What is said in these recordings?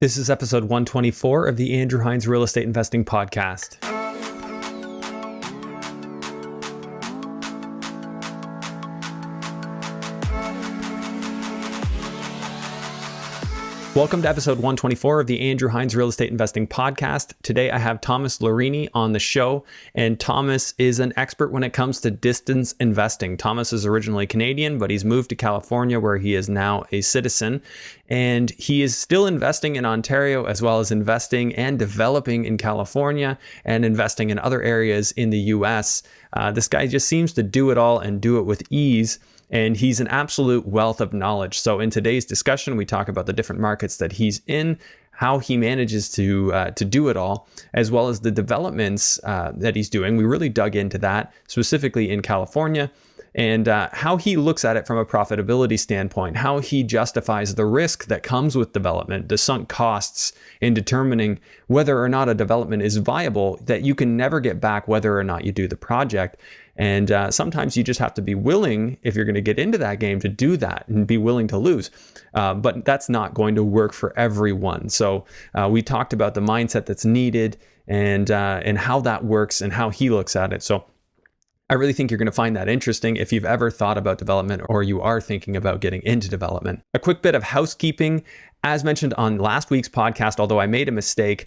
This is episode 124 of the Andrew Hines Real Estate Investing Podcast. Welcome to episode 124 of the Andrew Hines Real Estate Investing Podcast. Today I have Thomas Lorini on the show, and Thomas is an expert when it comes to distance investing. Thomas is originally Canadian, but he's moved to California where he is now a citizen, and he is still investing in Ontario as well as investing and developing in California and investing in other areas in the US. This guy just seems to do it all and do it with ease. And he's an absolute wealth of knowledge. So in today's discussion, we talk about the different markets that he's in, how he manages to do it all, as well as the developments that he's doing. We really dug into that, specifically in California, and how he looks at it from a profitability standpoint, how he justifies the risk that comes with development, the sunk costs in determining whether or not a development is viable, that you can never get back whether or not you do the project. And sometimes you just have to be willing, if you're going to get into that game, to do that and be willing to lose. But that's not going to work for everyone. So we talked about the mindset that's needed and how that works and how he looks at it. So I really think you're going to find that interesting if you've ever thought about development or you are thinking about getting into development. A quick bit of housekeeping. As mentioned on last week's podcast, although I made a mistake,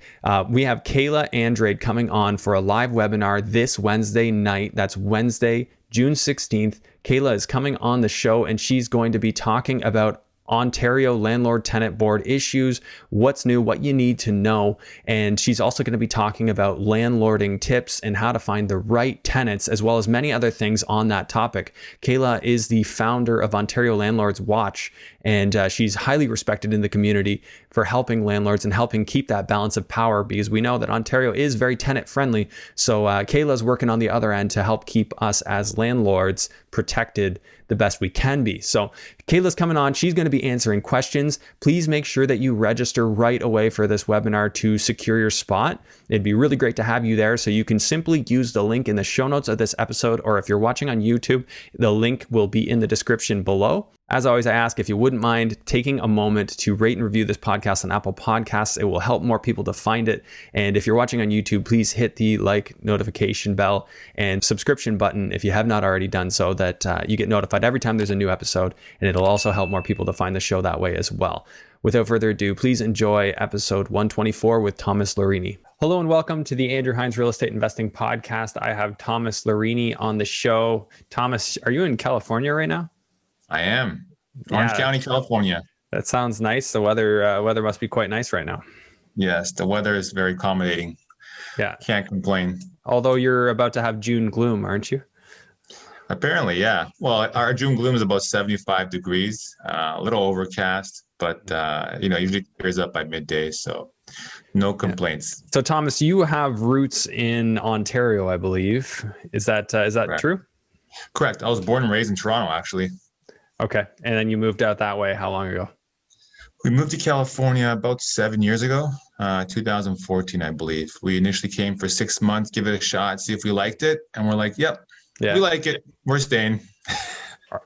we have Kayla Andrade coming on for a live webinar this Wednesday night. That's Wednesday, June 16th. Kayla is coming on the show and she's going to be talking about Ontario Landlord Tenant Board issues, what's new, what you need to know. And she's also going to be talking about landlording tips and how to find the right tenants, as well as many other things on that topic. Kayla is the founder of Ontario Landlords Watch, and she's highly respected in the community for helping landlords and helping keep that balance of power, because we know that Ontario is very tenant friendly. So Kayla's working on the other end to help keep us as landlords protected the best we can be. So Kayla's coming on. She's going to be answering questions. Please make sure that you register right away for this webinar to secure your spot. It'd be really great to have you there. So you can simply use the link in the show notes of this episode, or if you're watching on YouTube, the link will be in the description below. As always, I ask if you wouldn't mind taking a moment to rate and review this podcast on Apple Podcasts. It will help more people to find it. And if you're watching on YouTube, please hit the like, notification bell, and subscription button if you have not already done so, that you get notified every time there's a new episode. And it'll also help more people to find the show that way as well. Without further ado, please enjoy episode 124 with Thomas Lorini. Hello and welcome to the Andrew Hines Real Estate Investing Podcast. I have Thomas Lorini on the show. Thomas, are you in California right now? I am. Orange County, California. That sounds nice. The weather must be quite nice right now. Yes, the weather is very accommodating. Yeah. Can't complain. Although you're about to have June gloom, aren't you? Apparently, yeah. Well, our June gloom is about 75 degrees, a little overcast, but usually clears up by midday, so no complaints. So Thomas, you have roots in Ontario, I believe. Is that Correct. True? Correct. I was born and raised in Toronto, actually. Okay. And then you moved out that way. How long ago? We moved to California about 7 years ago, 2014, I believe. We initially came for 6 months, give it a shot, see if we liked it. And we're like, yep, we like it. We're staying.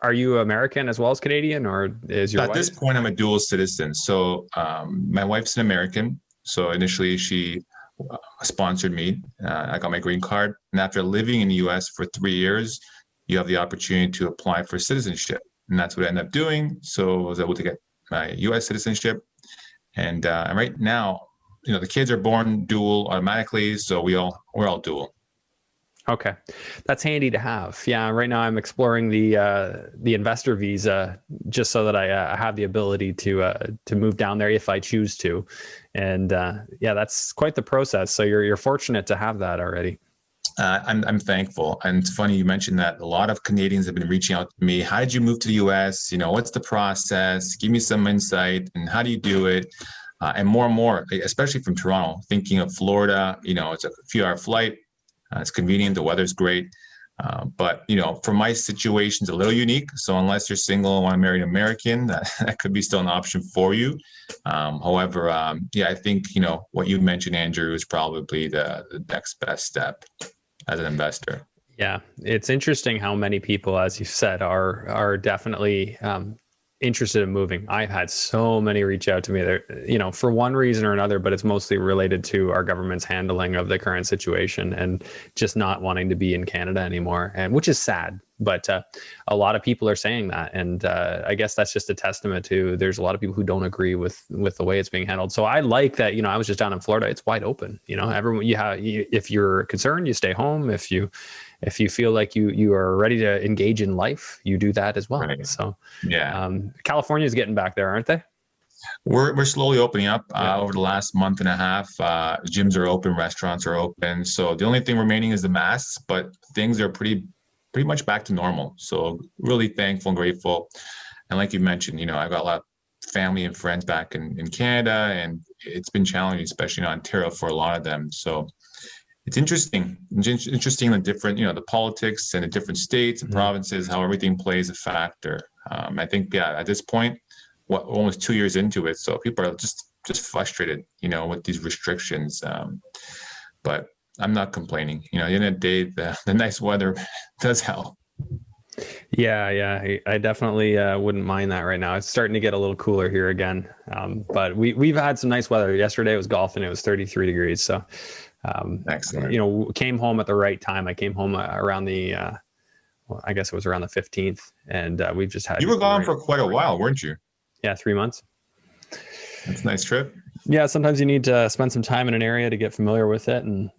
Are you American as well as Canadian, or is your wife? At this point, I'm a dual citizen. So my wife's an American. So initially she sponsored me. I got my green card. And after living in the US for 3 years, you have the opportunity to apply for citizenship. And that's what I ended up doing. So I was able to get my US citizenship. And right now, the kids are born dual automatically. So we're all dual. Okay. That's handy to have. Yeah. Right now I'm exploring the investor visa just so that I have the ability to move down there if I choose to. And that's quite the process. So you're fortunate to have that already. I'm thankful. And it's funny you mentioned that a lot of Canadians have been reaching out to me. How did you move to the US? What's the process? Give me some insight. And how do you do it? And more, especially from Toronto, thinking of Florida, it's a few hour flight. It's convenient. The weather's great. But for my situation, it's a little unique. So unless you're single and want to marry an American, that could be still an option for you. However, I think, what you mentioned, Andrew, is probably the next best step as an investor. Yeah, it's interesting how many people, as you said, are definitely interested in moving. I've had so many reach out to me there, for one reason or another, but it's mostly related to our government's handling of the current situation and just not wanting to be in Canada anymore, and which is sad. But a lot of people are saying that, and I guess that's just a testament to there's a lot of people who don't agree with the way it's being handled. So I like that. I was just down in Florida; it's wide open. Everyone, if you're concerned, you stay home. If you feel like you are ready to engage in life, you do that as well. Right. So yeah, California is getting back there, aren't they? We're slowly opening up over the last month and a half. Gyms are open, restaurants are open. So the only thing remaining is the masks, but things are pretty much back to normal. So really thankful and grateful. And like you mentioned, I've got a lot of family and friends back in Canada, and it's been challenging, especially in Ontario for a lot of them. So it's interesting the different, the politics and the different states and provinces, how everything plays a factor. I think, at this point, almost 2 years into it, so people are just frustrated, with these restrictions. But I'm not complaining. At the end of the day, the nice weather does help. Yeah, I definitely wouldn't mind that right now. It's starting to get a little cooler here again, but we've had some nice weather. Yesterday was golfing; it was 33 degrees. So, excellent. Came home at the right time. I came home around the, I guess it was around the 15th, and we've just had. You were gone for quite a while, weren't you? Yeah, 3 months. That's a nice trip. Yeah, sometimes you need to spend some time in an area to get familiar with it, and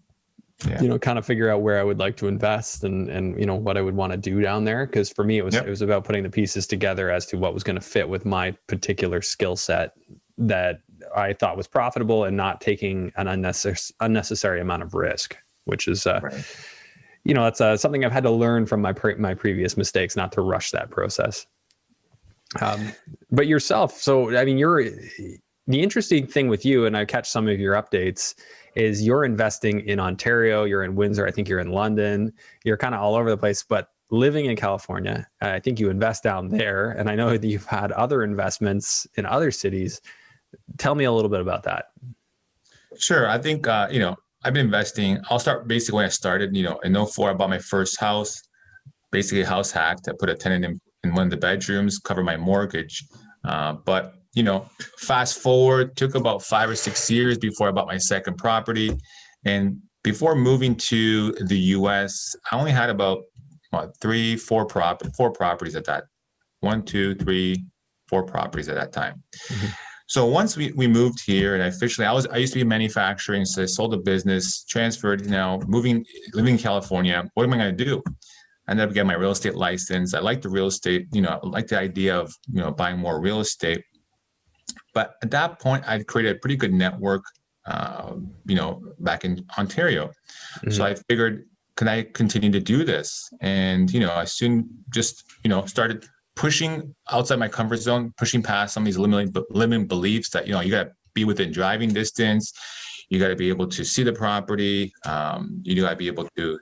kind of figure out where I would like to invest and what I would want to do down there. Because for me, it was about putting the pieces together as to what was going to fit with my particular skill set that I thought was profitable and not taking an unnecessary amount of risk, which is, that's something I've had to learn from my previous mistakes, not to rush that process. But yourself, so I mean, the interesting thing with you, and I catch some of your updates, is you're investing in Ontario, you're in Windsor, I think you're in London, you're kind of all over the place, but living in California, I think you invest down there. And I know that you've had other investments in other cities. Tell me a little bit about that. Sure. I think, I've been investing. I'll start basically when I started, in 2004, I bought my first house, basically house hacked. I put a tenant in one of the bedrooms, cover my mortgage. But fast forward, took about 5 or 6 years before I bought my second property. And before moving to the US, I only had about 4 properties at that. 1, 2, 3, 4 properties at that time. Mm-hmm. So once we moved here, and I used to be manufacturing, so I sold the business, transferred, living in California. What am I going to do? I ended up getting my real estate license. I like the real estate, I like the idea of, buying more real estate. But at that point, I'd created a pretty good network, back in Ontario. Mm-hmm. So I figured, can I continue to do this? And, I soon just, started pushing outside my comfort zone, pushing past some of these limiting beliefs that, you got to be within driving distance. You got to be able to see the property. You got to be able to,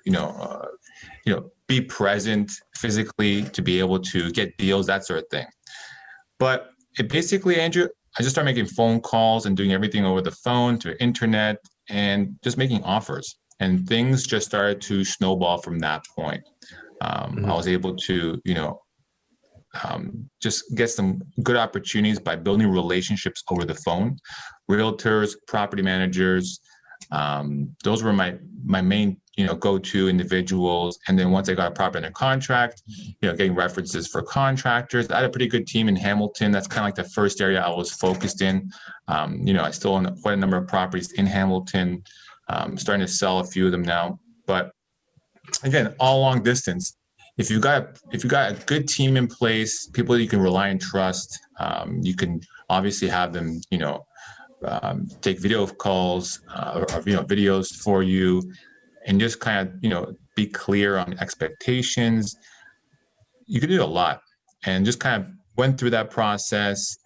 be present physically to be able to get deals, that sort of thing. But it basically, Andrew, I just started making phone calls and doing everything over the phone, to internet, and just making offers. And things just started to snowball from that point. I was able to, just get some good opportunities by building relationships over the phone. Realtors, property managers, those were my main, go-to individuals. And then once I got a property under contract, getting references for contractors. I had a pretty good team in Hamilton. That's kind of like the first area I was focused in. I still own quite a number of properties in Hamilton. Starting to sell a few of them now. But again, all long distance. If you got a good team in place, people you can rely and trust, you can obviously have them, take video calls or videos for you, and just kind of, be clear on expectations. You can do a lot, and just kind of went through that process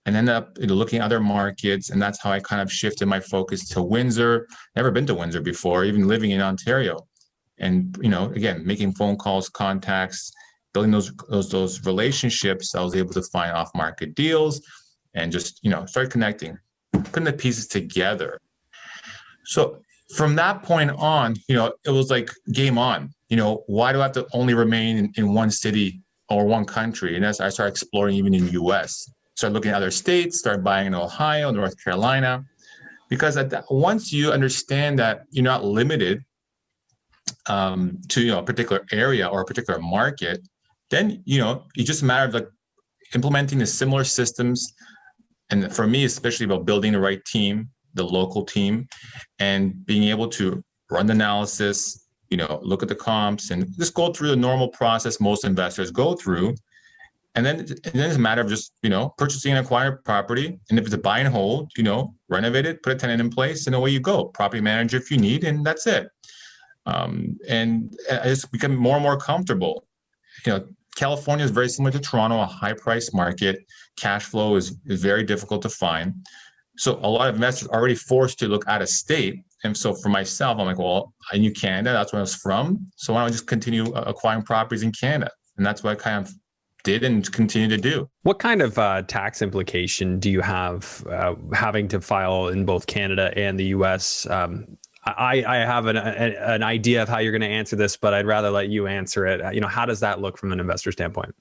and ended up looking at other markets. And that's how I kind of shifted my focus to Windsor. Never been to Windsor before, even living in Ontario. And, again, making phone calls, contacts, building those relationships. I was able to find off-market deals and just, start connecting, putting the pieces together. So from that point on, it was like game on. Why do I have to only remain in one city or one country. And as I started exploring even in the US, started looking at other states, started buying in Ohio, North Carolina, because once you understand that you're not limited to a particular area or a particular market, then it's just a matter of like implementing the similar systems. And for me, especially about building the right team, the local team, and being able to run the analysis, look at the comps and just go through the normal process most investors go through. And then it's a matter of just, purchasing and acquiring property. And if it's a buy and hold, renovate it, put a tenant in place, and away you go. Property manager if you need, and that's it. And it's become more and more comfortable. California is very similar to Toronto, a high price market. Cash flow is very difficult to find. So a lot of investors are already forced to look out of state. And so for myself, I'm like, well, I knew Canada, that's where I was from. So why don't I just continue acquiring properties in Canada? And that's what I kind of did and continue to do. What kind of tax implication do you have having to file in both Canada and the US? I have an idea of how you're going to answer this, but I'd rather let you answer it. How does that look from an investor standpoint?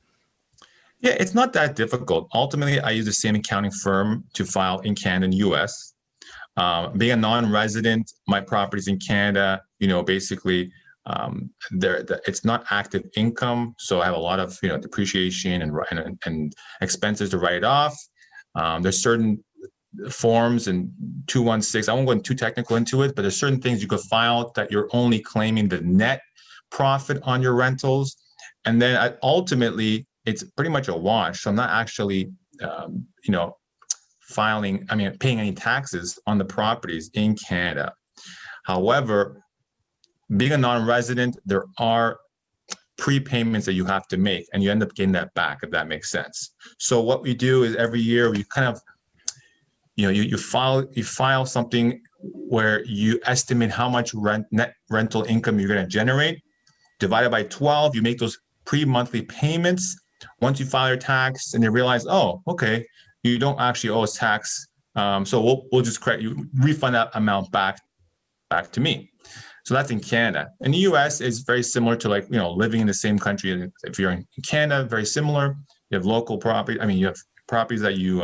Yeah, it's not that difficult. Ultimately, I use the same accounting firm to file in Canada and US. Being a non-resident, my properties in Canada, basically, it's not active income. So I have a lot of, depreciation and expenses to write off. There's certain forms and 216, I won't go too technical into it, but there's certain things you could file that you're only claiming the net profit on your rentals. And then ultimately, it's pretty much a wash. So I'm not actually, paying any taxes on the properties in Canada. However, being a non-resident, there are prepayments that you have to make, and you end up getting that back, if that makes sense. So what we do is every year we kind of, you file something where you estimate how much net rental income you're going to generate, divided by 12. You make those pre-monthly payments. Once you file your tax and you realize, oh, okay, you don't actually owe us tax, so we'll just refund that amount back to me. So that's in Canada. In the US, it's very similar to living in the same country. If you're in Canada, very similar. You have local property. You have properties that you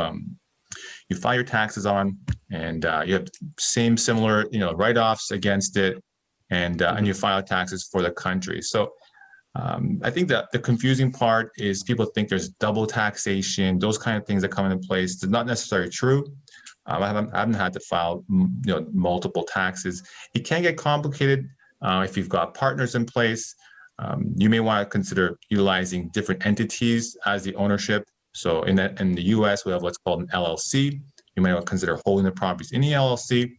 file your taxes on, and you have similar write-offs against it, and you file taxes for the country. So I think that the confusing part is people think there's double taxation, those kind of things that come into place. It's not necessarily true. I haven't had to file multiple taxes. It can get complicated if you've got partners in place. You may want to consider utilizing different entities as the ownership. So in the US, we have what's called an LLC. You may want to consider holding the properties in the LLC.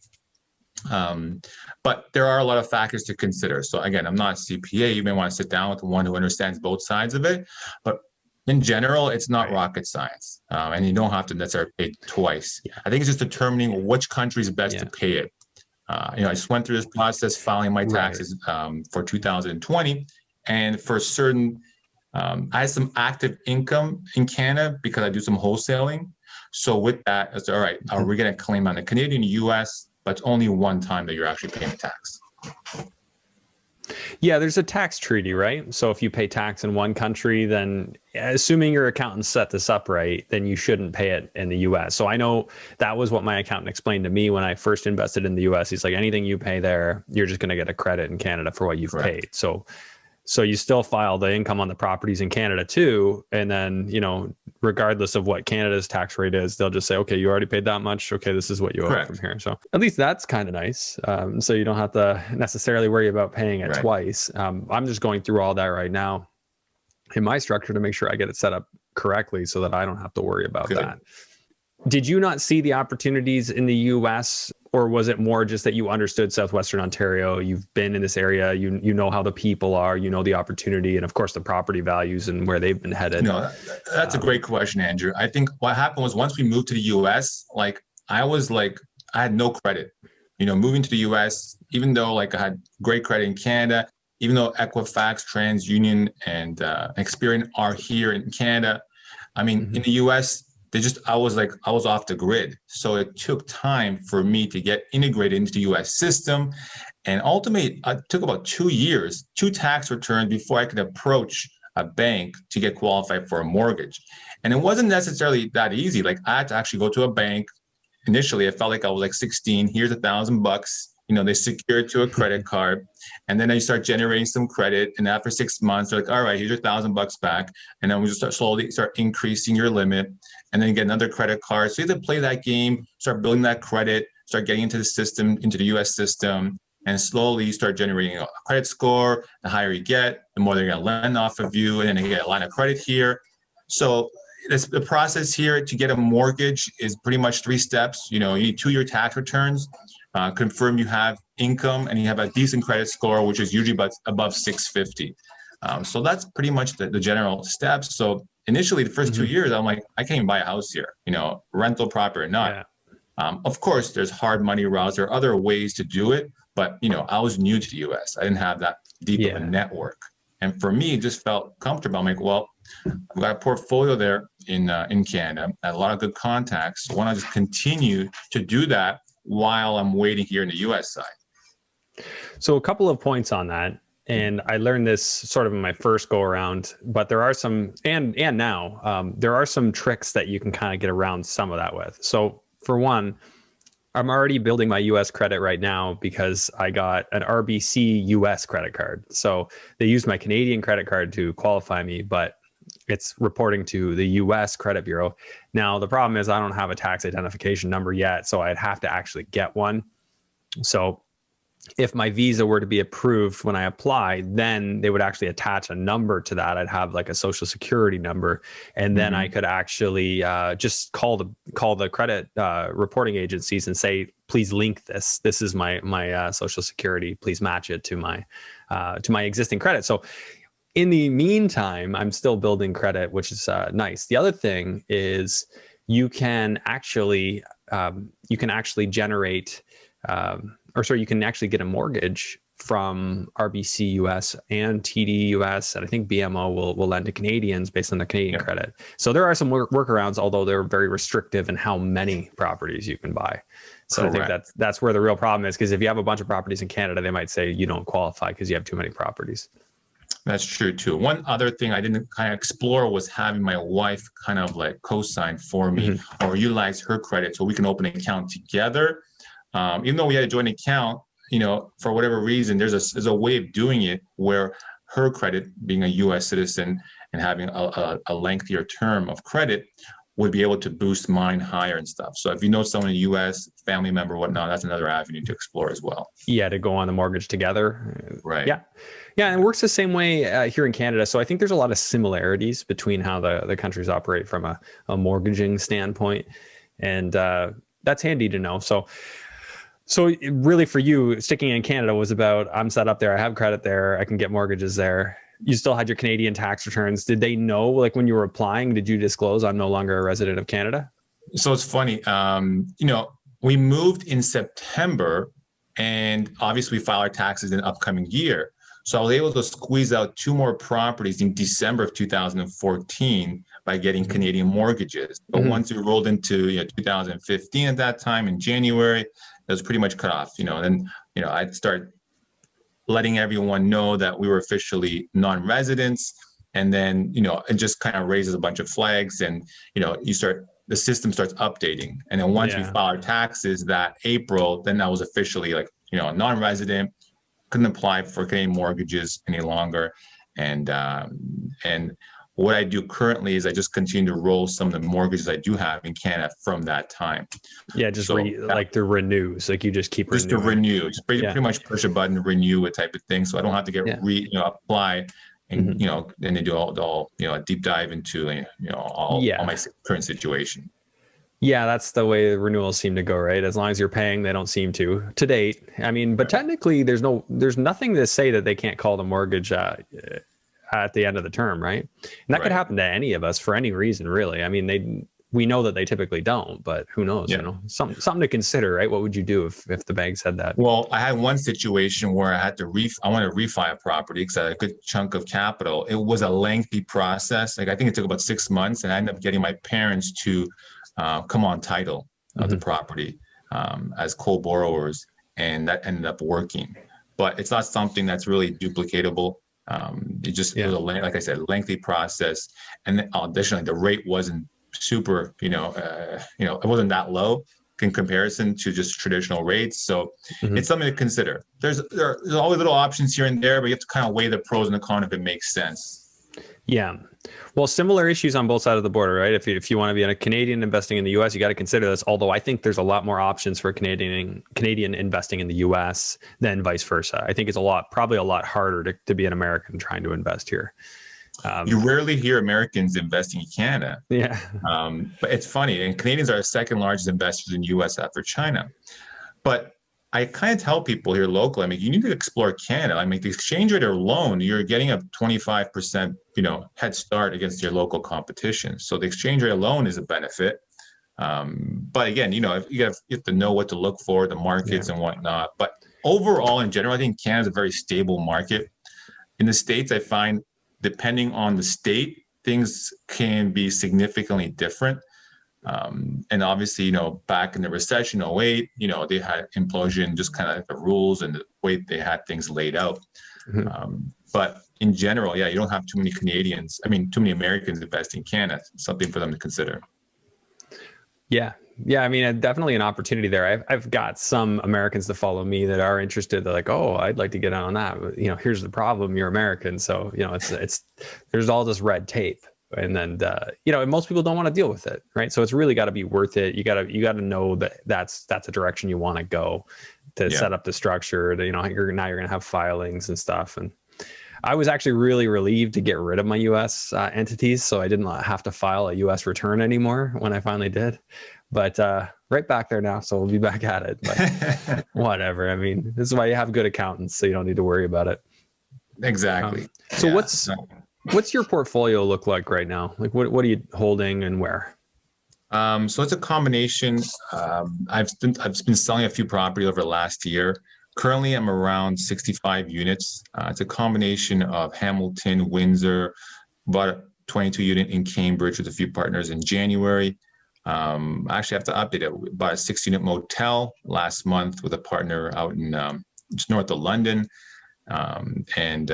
But there are a lot of factors to consider. So again, I'm not a CPA. You may want to sit down with one who understands both sides of it. But in general, it's not rocket science. And you don't have to necessarily pay twice. Yeah. I think it's just determining which country is best to pay it. I just went through this process filing my taxes for 2020. And for certain, I had some active income in Canada because I do some wholesaling. So with that, it's all right, we're going to claim on the Canadian, US, but it's only one time that you're actually paying tax. Yeah, there's a tax treaty, right? So if you pay tax in one country, then assuming your accountant set this up right, then you shouldn't pay it in the US. So I know that was what my accountant explained to me when I first invested in the US. He's like, anything you pay there, you're just going to get a credit in Canada for what you've paid. So you still file the income on the properties in Canada too. And then, regardless of what Canada's tax rate is, they'll just say, okay, you already paid that much. Okay, this is what you owe from here. So at least that's kind of nice. So you don't have to necessarily worry about paying it twice. I'm just going through all that right now in my structure to make sure I get it set up correctly so that I don't have to worry about that. Did you not see the opportunities in the US, or was it more just that you understood Southwestern Ontario? You've been in this area, you know how the people are, you know the opportunity, and of course the property values and where they've been headed. No, that's a great question, Andrew. I think what happened was once we moved to the US, I had no credit. Moving to the US, even though I had great credit in Canada, even though Equifax, TransUnion, and Experian are here in Canada, in the US, I was off the grid. So it took time for me to get integrated into the US system. And ultimately, it took about 2 years, 2 tax returns before I could approach a bank to get qualified for a mortgage. And it wasn't necessarily that easy. Like I had to actually go to a bank. Initially, I felt like I was like 16. Here's $1,000. You know, they secure it to a credit card, and then they start generating some credit. And after 6 months, they're like, all right, here's your $1,000 back. And then we just slowly start increasing your limit, and then you get another credit card. So you have to play that game, start building that credit, start getting into the system, into the US system, and slowly you start generating a credit score. The higher you get, the more they're going to lend off of you, and then you get a line of credit here. So the process here to get a mortgage is pretty much 3 steps. You know, you need 2-year tax returns, confirm you have income, and you have a decent credit score, which is usually above 650. So that's pretty much the general steps. So initially, the first 2 years, I'm like, I can't even buy a house here, you know, rental property or not. Yeah. Of course, there's hard money routes. There are other ways to do it. But, you know, I was new to the US. I didn't have that deep of a network. And for me, it just felt comfortable. I'm like, well, I've got a portfolio there in Canada, a lot of good contacts. So why not just continue to do that while I'm waiting here in the US side? So a couple of points on that. And I learned this sort of in my first go around, but there are some, and now, there are some tricks that you can kind of get around some of that with. So for one, I'm already building my US credit right now because I got an RBC US credit card. So they used my Canadian credit card to qualify me, but it's reporting to the US credit bureau. Now, the problem is I don't have a tax identification number yet, so I'd have to actually get one. So if my visa were to be approved when I apply, then they would actually attach a number to that. I'd have like a social security number, and then I could actually just call the credit reporting agencies and say, please link this. This is my social security. Please match it to my existing credit. So in the meantime, I'm still building credit, which is nice. The other thing is you can actually generate. You can actually get a mortgage from RBC US and TD US, and I think BMO will lend to Canadians based on their Canadian credit. So there are some workarounds, although they're very restrictive in how many properties you can buy. So I think that's where the real problem is, because if you have a bunch of properties in Canada, they might say you don't qualify because you have too many properties. That's true too. One other thing I didn't kind of explore was having my wife kind of like co-sign for me or utilize her credit so we can open an account together. Even though we had a joint account, you know, for whatever reason, there's a way of doing it where her credit, being a U.S. citizen and having a lengthier term of credit, would be able to boost mine higher and stuff. So if you know someone in the U.S., family member, whatnot, that's another avenue to explore as well. Yeah, to go on the mortgage together. Right. Yeah, and it works the same way here in Canada. So I think there's a lot of similarities between how the countries operate from a mortgaging standpoint, and that's handy to know. So really for you, sticking in Canada was about, I'm set up there, I have credit there, I can get mortgages there. You still had your Canadian tax returns. Did they know, like when you were applying, did you disclose I'm no longer a resident of Canada? So it's funny, you know, we moved in September and obviously we file our taxes in the upcoming year. So I was able to squeeze out 2 more properties in December of 2014 by getting Canadian mortgages. But once we rolled into 2015 at that time in January, it was pretty much cut off, you know. And then, you know, I'd start letting everyone know that we were officially non-residents. And then, you know, it just kind of raises a bunch of flags and, you know, the system starts updating. And then once we file our taxes that April, then I was officially like, you know, a non-resident, couldn't apply for Canadian mortgages any longer. And what I do currently is I just continue to roll some of the mortgages I do have in Canada from that time. Yeah, just like to renew. So like you just keep just renewing. To renew, just pretty much push a button, renew it type of thing. So I don't have to get apply and you know, then they do all you know, a deep dive into all my current situation. Yeah, that's the way the renewals seem to go, right? As long as you're paying, they don't seem to date. I mean, but technically there's nothing to say that they can't call the mortgage at the end of the term, right? And that could happen to any of us for any reason, really. I mean, we know that they typically don't, but who knows? You know, something to consider, right? What would you do if the bank said that? Well, I had one situation where I had to I wanted to refi a property because I had a good chunk of capital. It was a lengthy process. Like I think it took about 6 months, and I ended up getting my parents to come on title of the property as co-borrowers, and that ended up working. But it's not something that's really duplicatable. It was like I said, lengthy process. And then additionally, the rate wasn't super, it wasn't that low in comparison to just traditional rates. So it's something to consider. There's always little options here and there, but you have to kind of weigh the pros and the cons if it makes sense. Yeah. Well, similar issues on both sides of the border, right? If you want to be a Canadian investing in the US, you got to consider this. Although I think there's a lot more options for Canadian investing in the US than vice versa. I think it's probably a lot harder to be an American trying to invest here. You rarely hear Americans investing in Canada. Yeah. But it's funny, and Canadians are the second largest investors in the US after China. But I kind of tell people here locally, I mean, you need to explore Canada. I mean, the exchange rate alone, you're getting a 25%, head start against your local competition. So the exchange rate alone is a benefit. But again, you have to know what to look for, the markets and whatnot. But overall, in general, I think Canada is a very stable market. In the States, I find, depending on the state, things can be significantly different. And obviously, back in the recession, 08, they had implosion, just kind of like the rules and the way they had things laid out. But in general, you don't have too many Americans invest in Canada. It's something for them to consider. Yeah. Yeah. I mean, definitely an opportunity there. I've got some Americans that follow me that are interested. They're like, oh, I'd like to get on that. But, here's the problem. You're American. So, there's all this red tape. And then, and most people don't want to deal with it. Right. So it's really got to be worth it. You got to know that that's a direction you want to go to set up the structure that, you're going to have filings and stuff. And I was actually really relieved to get rid of my US entities. So I didn't have to file a US return anymore when I finally did. But right back there now. So we'll be back at it. But whatever. I mean, this is why you have good accountants. So you don't need to worry about it. Exactly. What's your portfolio look like right now? Like what are you holding and where? So it's a combination. I've been selling a few properties over the last year. Currently, I'm around 65 units. It's a combination of Hamilton, Windsor, bought a 22 unit in Cambridge with a few partners in January. I actually have to update it. Bought a 6-unit motel last month with a partner out in just north of London, and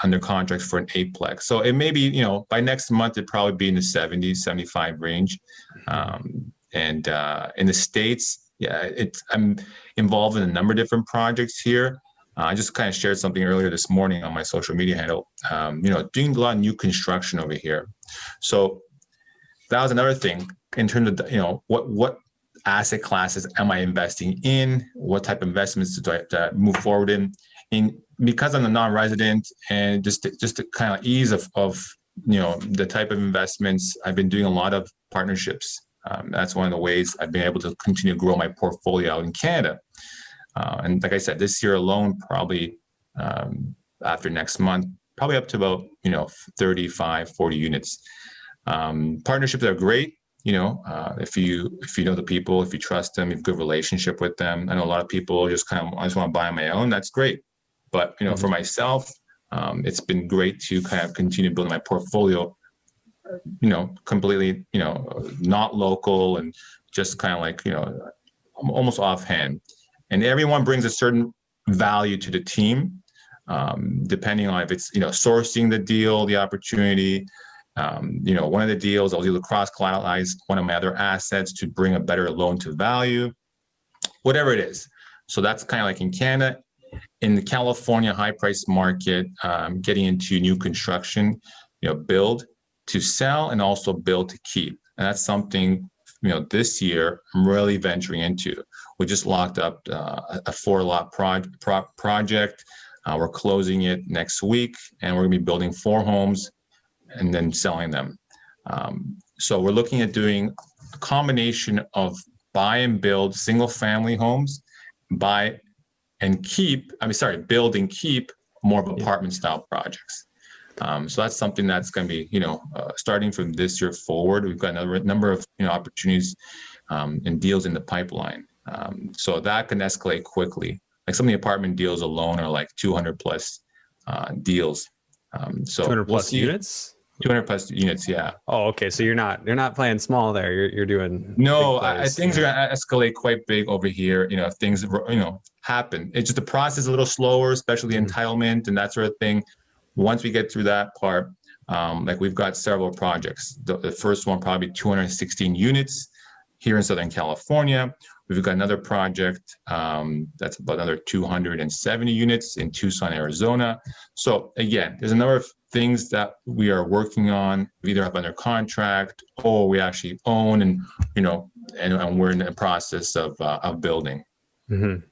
under contract for an 8-plex. So it may be, by next month, it'd probably be in the 70, 75 range. And in the States, I'm involved in a number of different projects here. I just kind of shared something earlier this morning on my social media handle, doing a lot of new construction over here. So that was another thing in terms of, what asset classes am I investing in? What type of investments do I have to move forward in? Because I'm a non-resident and just to kind of ease of the type of investments, I've been doing a lot of partnerships. That's one of the ways I've been able to continue to grow my portfolio out in Canada. And like I said, this year alone, probably after next month, probably up to about 35, 40 units. Partnerships are great. If you know the people, if you trust them, you have a good relationship with them. I know a lot of people I just want to buy on my own. That's great. But, for myself, it's been great to kind of continue building my portfolio, completely, not local and just kind of like, almost offhand. And everyone brings a certain value to the team, depending on if it's, sourcing the deal, the opportunity. One of the deals, I was able to cross-collateralize one of my other assets to bring a better loan to value, whatever it is. So that's kind of like in Canada. In the California high price market, getting into new construction, build to sell and also build to keep. And that's something, this year I'm really venturing into. We just locked up a 4-lot project. We're closing it next week, and we're gonna be building 4 homes and then selling them. So we're looking at doing a combination of buy and build single family homes, build and keep more of apartment style projects. So that's something that's going to be, starting from this year forward. We've got another number of opportunities and deals in the pipeline. So that can escalate quickly. Like some of the apartment deals alone are like 200 plus deals. So 200 plus units? 200 plus units, yeah. Oh, okay. So you're not playing small there. You're doing no. Things are going to escalate quite big over here. If things happen, it's just the process is a little slower, especially the entitlement and that sort of thing. Once we get through that part, like we've got several projects. The first one, probably 216 units here in Southern California. We've got another project that's about another 270 units in Tucson, Arizona. So again, there's a number of things that we are working on. We either have under contract or we actually own, and and we're in the process of building. Mm-hmm.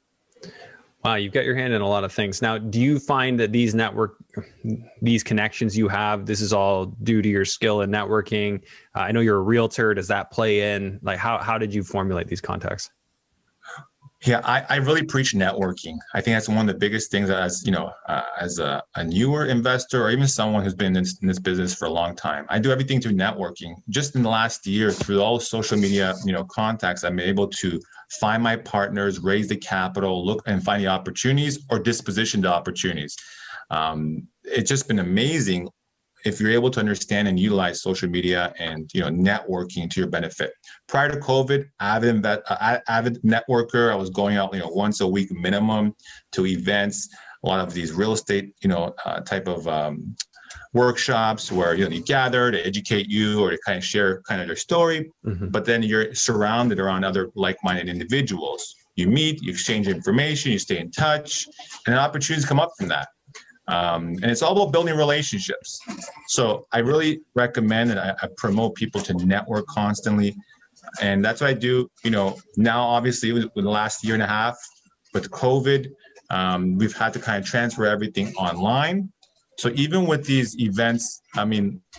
Wow, you've got your hand in a lot of things. Now, do you find that these connections you have, this is all due to your skill in networking? I know you're a realtor. Does that play in? Like, how did you formulate these contacts? Yeah, I really preach networking. I think that's one of the biggest things as a newer investor or even someone who's been in this business for a long time. I do everything through networking. Just in the last year, through all social media, contacts, I'm able to find my partners, raise the capital, look and find the opportunities or disposition to opportunities. It's just been amazing if you're able to understand and utilize social media and networking to your benefit. Prior to COVID, avid networker. I was going out once a week minimum to events, a lot of these real estate type of workshops where you gather to educate you or to kind of share kind of their story. Mm-hmm. But then you're surrounded around other like-minded individuals. You meet, you exchange information, you stay in touch, and opportunities come up from that. And it's all about building relationships. So I really recommend and I promote people to network constantly. And that's what I do. Now, obviously, with the last year and a half with COVID, we've had to kind of transfer everything online. So even with these events,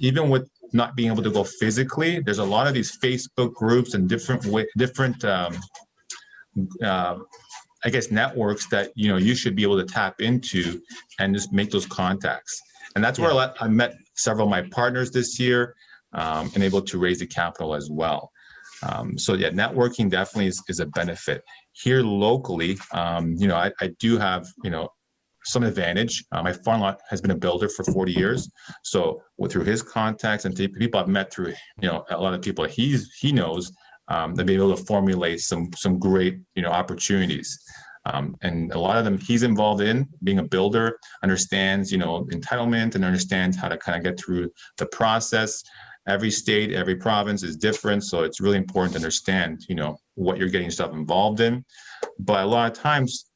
even with not being able to go physically, there's a lot of these Facebook groups and different networks that you should be able to tap into and just make those contacts. And that's where I met several of my partners this year and able to raise the capital as well. So networking definitely is a benefit. Here locally, I do have some advantage. My father-in-law has been a builder for 40 years. So through his contacts and people I've met through a lot of people he knows, they've been able to formulate some great opportunities. And a lot of them he's involved in being a builder, understands entitlement and understands how to kind of get through the process. Every state, every province is different, so it's really important to understand what you're getting yourself involved in. But a lot of times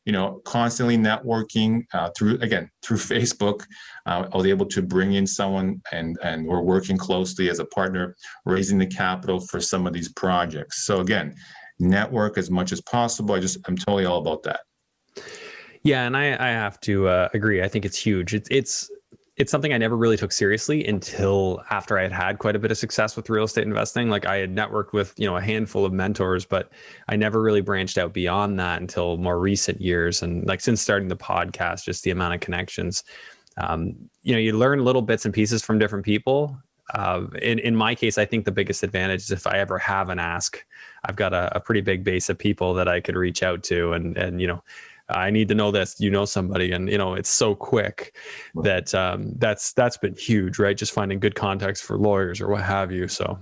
constantly networking through Facebook, I was able to bring in someone and we're working closely as a partner, raising the capital for some of these projects. So again, network as much as possible. I'm totally all about that. Yeah, and I have to agree. I think it's huge. It's something I never really took seriously until after I had quite a bit of success with real estate investing. Like I had networked with, a handful of mentors, but I never really branched out beyond that until more recent years. And like since starting the podcast, just the amount of connections, you learn little bits and pieces from different people. In my case, I think the biggest advantage is if I ever have an ask, I've got a pretty big base of people that I could reach out to and I need to know this, somebody, and it's so quick that that's been huge, right? Just finding good contacts for lawyers or what have you. So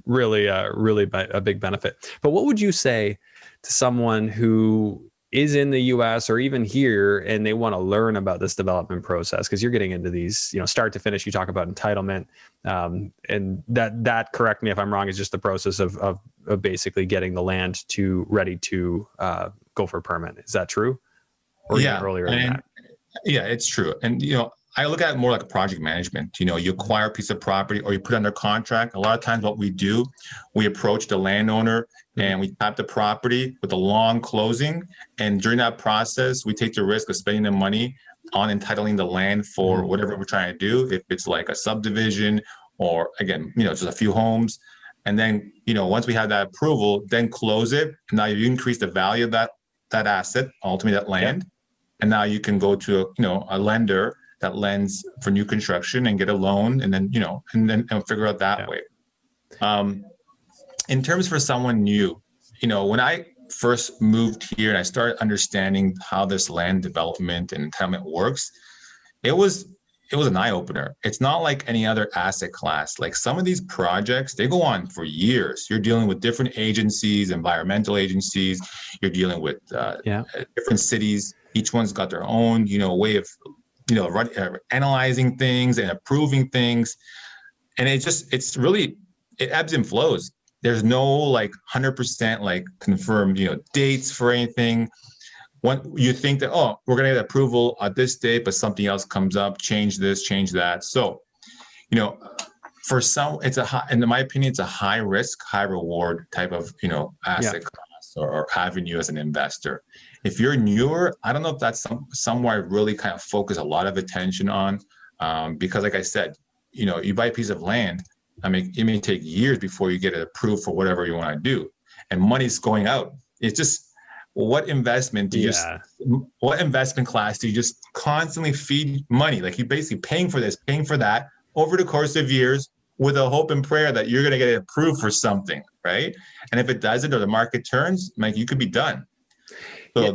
really a big benefit. But what would you say to someone who is in the US or even here and they want to learn about this development process? Because you're getting into these, start to finish, you talk about entitlement, and that, correct me if I'm wrong, is just the process of basically getting the land ready to go for a permit. Is that true? Or even earlier than that? Yeah, it's true. And I look at it more like a project management. You acquire a piece of property or you put it under contract. A lot of times what we do, we approach the landowner and we tap the property with a long closing. And during that process, we take the risk of spending the money on entitling the land for whatever we're trying to do. If it's like a subdivision or again, just a few homes. And then, once we have that approval, then close it. Now you increase the value of that asset, ultimately that land. Yeah. And now you can go to a lender that lends for new construction and get a loan and then, and figure out that way. In terms for someone new, when I first moved here and I started understanding how this land development and entitlement works, it was an eye-opener. It's not like any other asset class. Like some of these projects, they go on for years. You're dealing with different agencies, environmental agencies. You're dealing with different cities. Each one's got their own, way of analyzing things and approving things. And it ebbs and flows. There's no like 100% like confirmed, dates for anything. When you think that, oh, we're going to get approval at this date, but something else comes up, change this, change that. So, for some, in my opinion, it's a high risk, high reward type of, asset class or avenue as an investor. If you're newer, I don't know if that's somewhere I really kind of focus a lot of attention on, because like I said, you buy a piece of land, I mean, it may take years before you get it approved for whatever you want to do, and money's going out. It's just, what investment what investment class do you just constantly feed money? Like, you're basically paying for this, paying for that over the course of years with a hope and prayer that you're going to get it approved for something, right? And if it doesn't, or the market turns, like, you could be done. So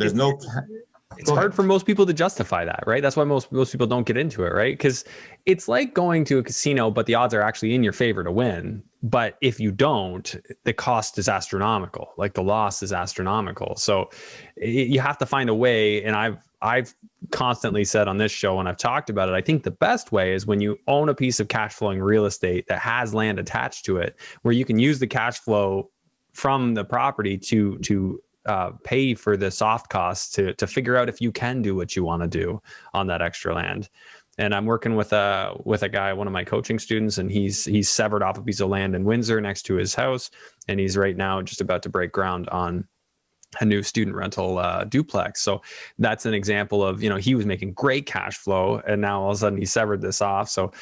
it's hard for most people to justify that, right? That's why most people don't get into it, right? Because it's like going to a casino, but the odds are actually in your favor to win. But if you don't, the cost is astronomical. Like, the loss is astronomical. So you have to find a way. And I've constantly said on this show, and I've talked about it, I think the best way is when you own a piece of cash flowing real estate that has land attached to it, where you can use the cash flow from the property to pay for the soft costs to figure out if you can do what you want to do on that extra land. And I'm working with a guy, one of my coaching students, and he's severed off a piece of land in Windsor next to his house, and he's right now just about to break ground on a new student rental duplex. So that's an example of, he was making great cash flow, and now all of a sudden he severed this off. So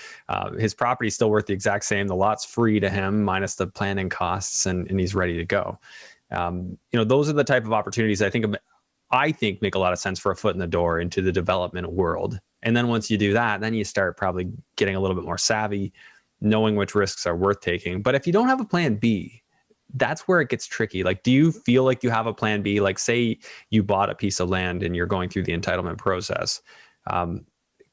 his property is still worth the exact same. The lot's free to him minus the planning costs, and he's ready to go. Those are the type of opportunities I think make a lot of sense for a foot in the door into the development world. And then once you do that, then you start probably getting a little bit more savvy, knowing which risks are worth taking. But if you don't have a plan B, that's where it gets tricky. Like, do you feel like you have a plan B? Like, say you bought a piece of land and you're going through the entitlement process.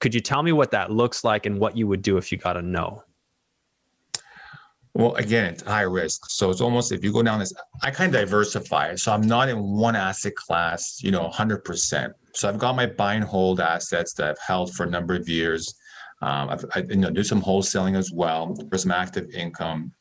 Could you tell me what that looks like and what you would do if you got a no? Well, again, it's high risk. So it's almost, if you go down this, I kind of diversify. So I'm not in one asset class, 100%. So I've got my buy and hold assets that I've held for a number of years. I do some wholesaling as well for some active income.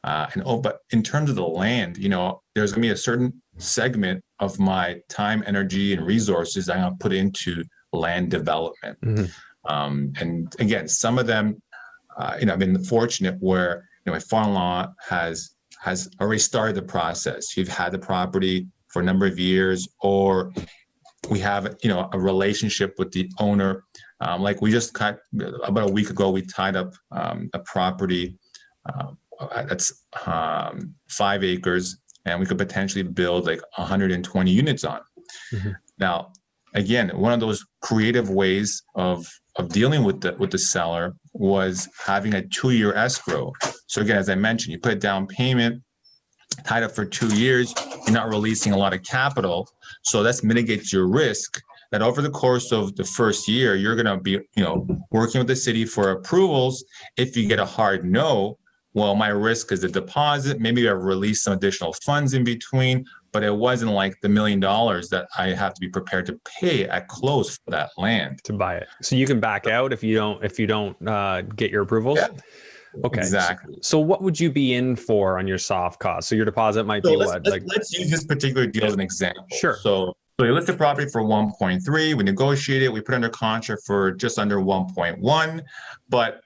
But in terms of the land, there's going to be a certain segment of my time, energy, and resources I'm going to put into land development. Mm-hmm. And again, some of them, I've been fortunate where my father-in-law has already started the process. We've had the property for a number of years, or we have a relationship with the owner. Like, we just about a week ago, we tied up a property that's 5 acres, and we could potentially build like 120 units on. Mm-hmm. Now, again, one of those creative ways of dealing with the seller was having a 2-year escrow. So again, as I mentioned, you put a down payment, tied up for 2 years, you're not releasing a lot of capital. So that mitigates your risk that over the course of the first year, you're going to be, working with the city for approvals. If you get a hard no, well, my risk is the deposit. Maybe I've released some additional funds in between, but it wasn't like the $1 million that I have to be prepared to pay at close for that land to buy it. So you can back out if you don't get your approvals. Yeah, okay, exactly. So what would you be in for on your soft cost? So your deposit might be what? Let's use this particular deal as an example. Sure. So we list the property for 1.3. We negotiate it. We put under contract for just under 1.1, but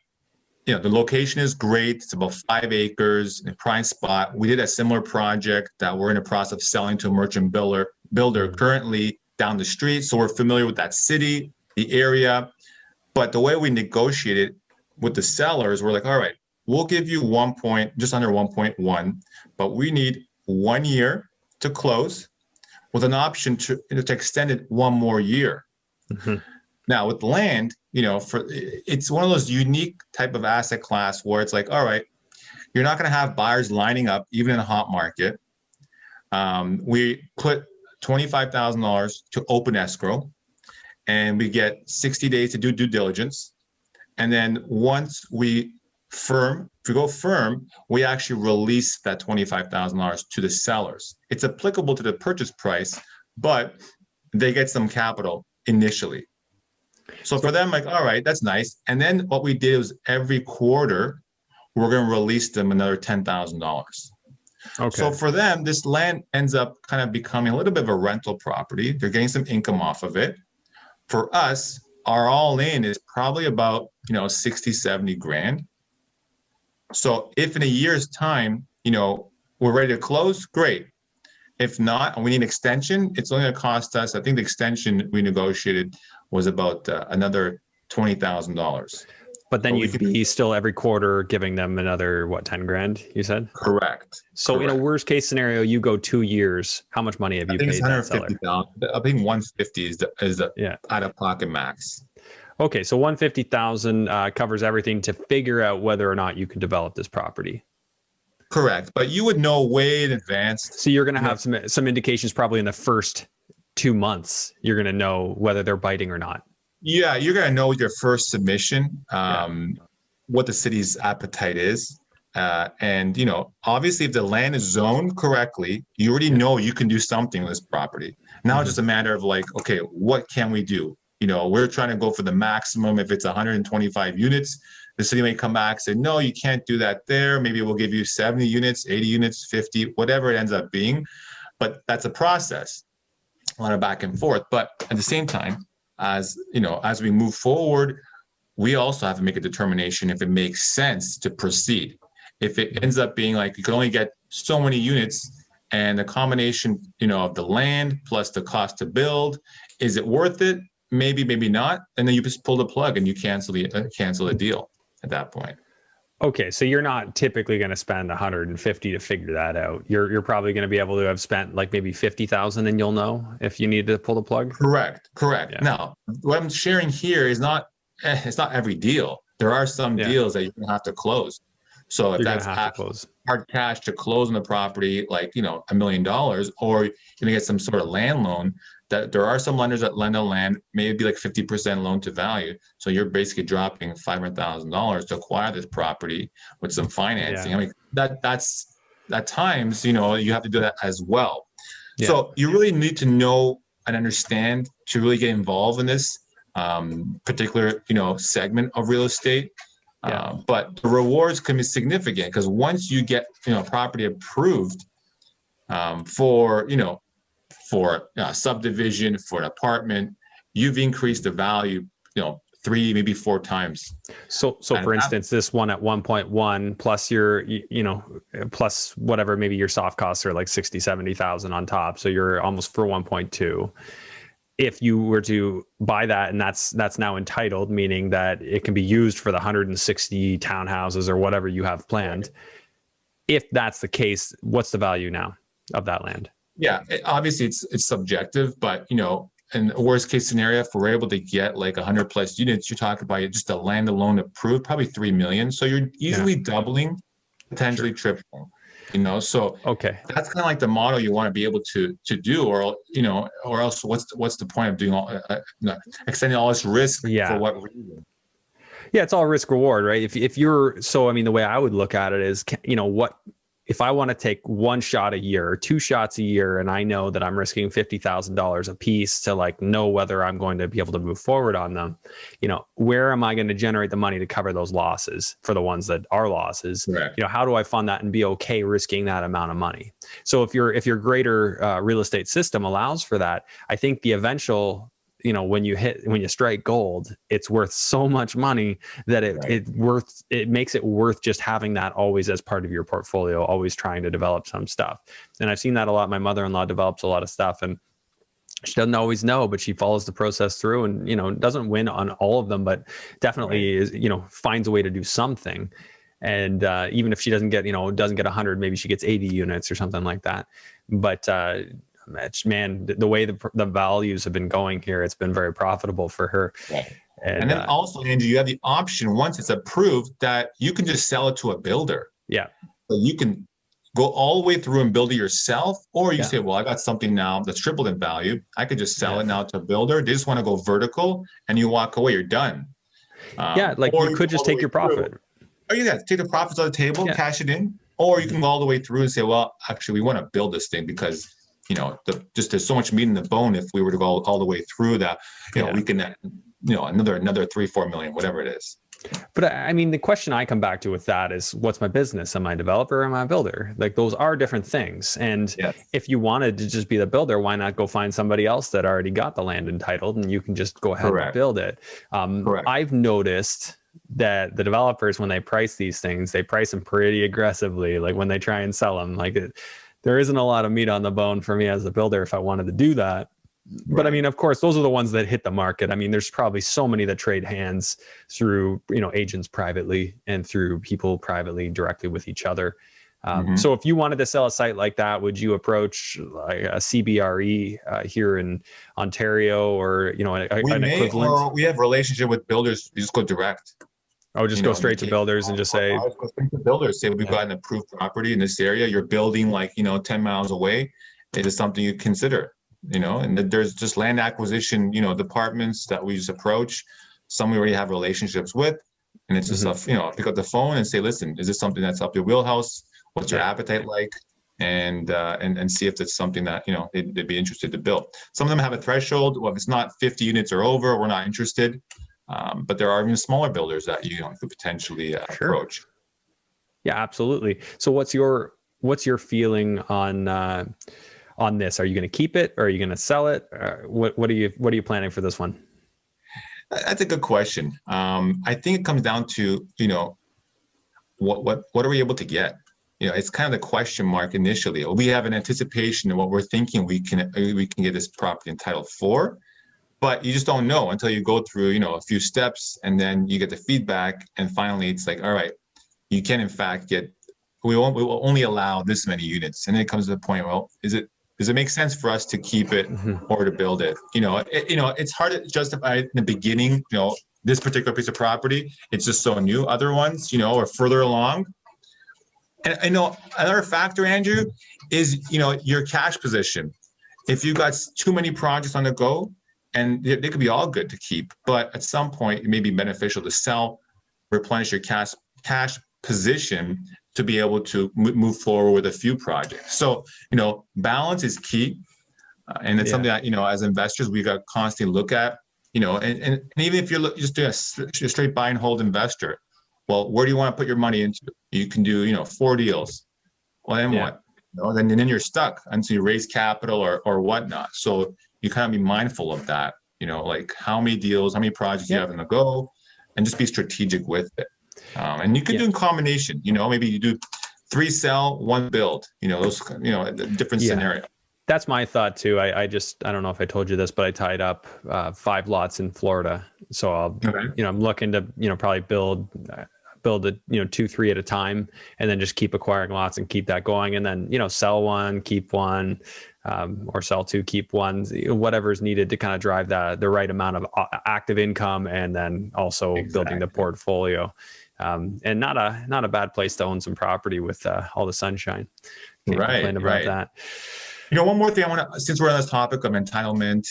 the location is great. It's about 5 acres, a prime spot. We did a similar project that we're in the process of selling to a merchant builder currently down the street. So we're familiar with that city, the area. But the way we negotiated with the sellers, we're like, all right, we'll give you just under 1.1, but we need 1 year to close with an option to extend it 1 more year. Mm-hmm. Now with land, it's one of those unique type of asset class where it's like, all right, you're not going to have buyers lining up even in a hot market. We put $25,000 to open escrow, and we get 60 days to do due diligence. And then once we go firm, we actually release that $25,000 to the sellers. It's applicable to the purchase price, but they get some capital initially. So for them, like, all right, that's nice. And then what we did was every quarter, we're going to release them another $10,000. Okay. So for them, this land ends up kind of becoming a little bit of a rental property. They're getting some income off of it. For us, our all in is probably about, 60, 70 grand. So if in a year's time, we're ready to close, great. If not, and we need extension, it's only going to cost us, I think the extension we negotiated was about another $20,000. But then you'd be still every quarter giving them another, 10 grand, you said? Correct. So in a worst case scenario, you go 2 years, how much money have you paid that seller? I think 150 is the out of pocket max. Okay, so 150,000 covers everything to figure out whether or not you can develop this property. Correct, but you would know way in advance. So you're going to have some indications probably in the first 2 months. You're going to know whether they're biting or not. Yeah, you're going to know with your first submission what the city's appetite is. And, obviously, if the land is zoned correctly, you already know you can do something with this property. Now it's just a matter of like, okay, what can we do? We're trying to go for the maximum. If it's 125 units, the city may come back and say, no, you can't do that there. Maybe we'll give you 70 units, 80 units, 50, whatever it ends up being. But that's a process, a lot of back and forth. But at the same time, as we move forward, we also have to make a determination if it makes sense to proceed. If it ends up being like you can only get so many units and the combination, of the land plus the cost to build, is it worth it? Maybe, maybe not. And then you just pull the plug and you cancel the deal at that point. Okay, so you're not typically going to spend 150 to figure that out. You're probably going to be able to have spent like maybe 50,000, and you'll know if you need to pull the plug. Correct. Yeah. Now, what I'm sharing here is it's not every deal. There are some deals that you're going to have to close. So if that's hard cash to close on the property, like $1 million, or you're going to get some sort of land loan. That there are some lenders that lend on land, maybe like 50% loan to value. So you're basically dropping $500,000 to acquire this property with some financing. I mean, that's at times, you have to do that as well. Yeah. So you really need to know and understand to really get involved in this particular, segment of real estate. Yeah. But the rewards can be significant because once you get, property approved for a subdivision, for an apartment, you've increased the value, 3, maybe 4 times. So for instance, this one at 1.1 plus your, plus whatever, maybe your soft costs are like 60, 70,000 on top. So you're almost for 1.2. If you were to buy that, and that's now entitled, meaning that it can be used for the 160 townhouses or whatever you have planned. Right. If that's the case, what's the value now of that land? Yeah, obviously it's subjective, but in a worst case scenario, if we're able to get like 100 plus units, you're talking about just the land alone approved, probably 3 million. So you're easily doubling, potentially tripling. So okay, that's kind of like the model you want to be able to do, or else what's the point of doing all extending all this risk for what reason? Yeah, it's all risk reward, right? If you're the way I would look at it is, what if I want to take 1 shot a year or 2 shots a year, and I know that I'm risking $50,000 a piece to know whether I'm going to be able to move forward on them, where am I going to generate the money to cover those losses for the ones that are losses? Correct. How do I fund that and be okay risking that amount of money? So if your greater real estate system allows for that, I think the eventual, when you strike gold, it's worth so much money that it makes it worth just having that always as part of your portfolio, always trying to develop some stuff. And I've seen that a lot. My mother-in-law develops a lot of stuff, and she doesn't always know, but she follows the process through, and doesn't win on all of them, but definitely is finds a way to do something. And even if she doesn't get 100, maybe she gets 80 units or something like that. But man, the way the values have been going here, it's been very profitable for her. Right. And then also, Andrew, you have the option once it's approved that you can just sell it to a builder. Yeah. So you can go all the way through and build it yourself, or you say, well, I got something now that's tripled in value. I could just sell it now to a builder. They just want to go vertical, and you walk away, you're done. You could just take your profit. Take the profits on the table, cash it in, or you can go all the way through and say, well, actually, we want to build this thing because there's so much meat in the bone. If we were to go all the way through that, we can another 3-4 million, whatever it is. But I mean, the question I come back to with that is, what's my business? Am I a developer or am I a builder? Like, those are different things. And if you wanted to just be the builder, why not go find somebody else that already got the land entitled and you can just go ahead and build it? I've noticed that the developers, when they price these things, they price them pretty aggressively. Like when they try and sell them, there isn't a lot of meat on the bone for me as a builder if I wanted to do that. But I mean, of course, those are the ones that hit the market. I mean, there's probably so many that trade hands through, agents privately and through people privately directly with each other. So if you wanted to sell a site like that, would you approach like a CBRE here in Ontario, or an equivalent? Or we have a relationship with builders. You just go direct. Oh, just go straight to builders and just say, go straight to builders. Say, we've got an approved property in this area. You're building 10 miles away. It is something you consider. And there's just land acquisition, departments that we just approach. Some we already have relationships with, and it's just pick up the phone and say, listen, is this something that's up your wheelhouse? What's your appetite like? And see if it's something that they'd be interested to build. Some of them have a threshold. Well, if it's not 50 units or over, we're not interested. But there are even smaller builders that you could potentially approach. Yeah, absolutely. So what's your feeling on this? Are you going to keep it, or are you going to sell it? What are you planning for this one? That's a good question. I think it comes down to, what are we able to get? It's kind of the question mark initially. We have an anticipation of what we're thinking we can get this property entitled for, but you just don't know until you go through, a few steps, and then you get the feedback, and finally it's like, all right, you can in fact we will only allow this many units, and then it comes to the point, well, does it make sense for us to keep it or to build it? It's hard to justify in the beginning, this particular piece of property, it's just so new. Other ones, are further along. And I know another factor, Andrew, is, your cash position. If you've got too many projects on the go, and they could be all good to keep, but at some point it may be beneficial to sell, replenish your cash position to be able to move forward with a few projects. So, balance is key. And it's something that, as investors, we got to constantly look at, and even if you're just doing a straight buy and hold investor, well, where do you want to put your money into? You can do, 4 deals. Well, then what? Then you're stuck until you raise capital or whatnot. So you kind of be mindful of that, like how many deals, how many projects you have in the go, and just be strategic with it. And you can do a combination, maybe you do 3 sell, 1 build, those, different scenario. That's my thought too. I don't know if I told you this, but I tied up 5 lots in Florida. So I'm looking to, probably build it, 2-3 at a time, and then just keep acquiring lots and keep that going. And then, sell 1, keep 1, or sell 2, keep 1, whatever's needed to kind of drive the right amount of active income, and then also building the portfolio. And not a bad place to own some property with all the sunshine. Can't complain about that. One more thing I want to, since we're on this topic of entitlement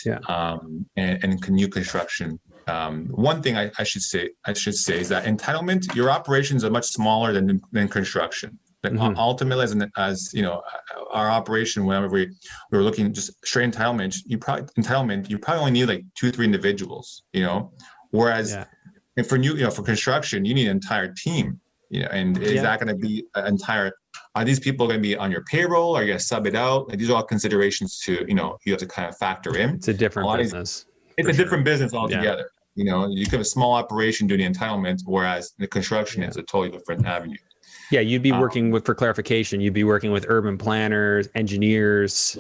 and new construction, one thing I should say is that entitlement, your operations are much smaller than construction. But ultimately, as our operation, whenever we were looking just straight entitlement, you probably only need like 2-3 individuals. Whereas and for construction, you need an entire team. And is that going to be an entire? Are these people going to be on your payroll? Are you going to sub it out? Like, these are all considerations to you have to kind of factor in. It's a different business. It's a different business altogether. You can have a small operation doing the entitlement, whereas the construction is a totally different avenue. Yeah, you'd be working with, for clarification, you'd be working with urban planners, engineers,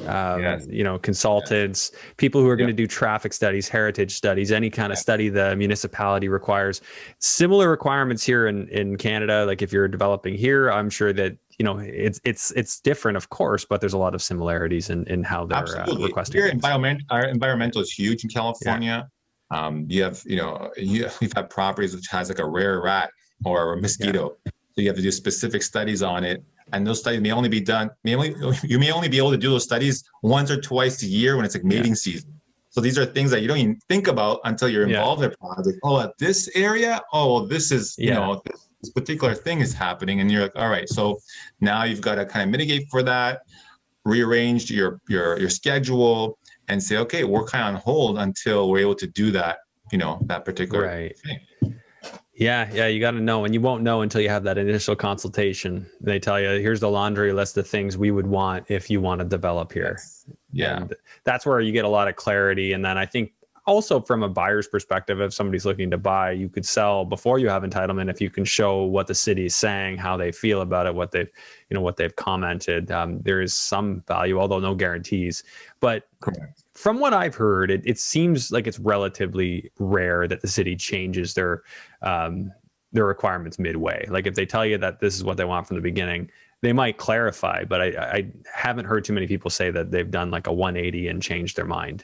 consultants, people who are going to do traffic studies, heritage studies, any kind of study the municipality requires. Similar requirements here in Canada. Like if you're developing here, I'm sure that it's different, of course, but there's a lot of similarities in how they're requesting. Here, environmental is huge in California. You have you've had properties which has like a rare rat or a mosquito. So you have to do specific studies on it, and those studies may only be done. You may only be able to do those studies once or twice a year when it's like mating season. So these are things that you don't even think about until you're involved in a project. Oh, at this area, this is this particular thing is happening, and you're like, all right. So now you've got to kind of mitigate for that, rearrange your schedule, and say, okay, we're kind of on hold until we're able to do that that particular Right. thing. Yeah, you got to know, and you won't know until you have that initial consultation. They tell you, here's the laundry list of things we would want if you want to develop here. Yes. Yeah. And that's where you get a lot of clarity. And then I think also from a buyer's perspective, if somebody's looking to buy, you could sell before you have entitlement if you can show what the city is saying, how they feel about it, what they've commented. There is some value, although no guarantees. But Correct. from what I've heard, it seems like it's relatively rare that the city changes their requirements midway. Like if they tell you that this is what they want from the beginning, they might clarify, but I haven't heard too many people say that they've done like a 180 and changed their mind.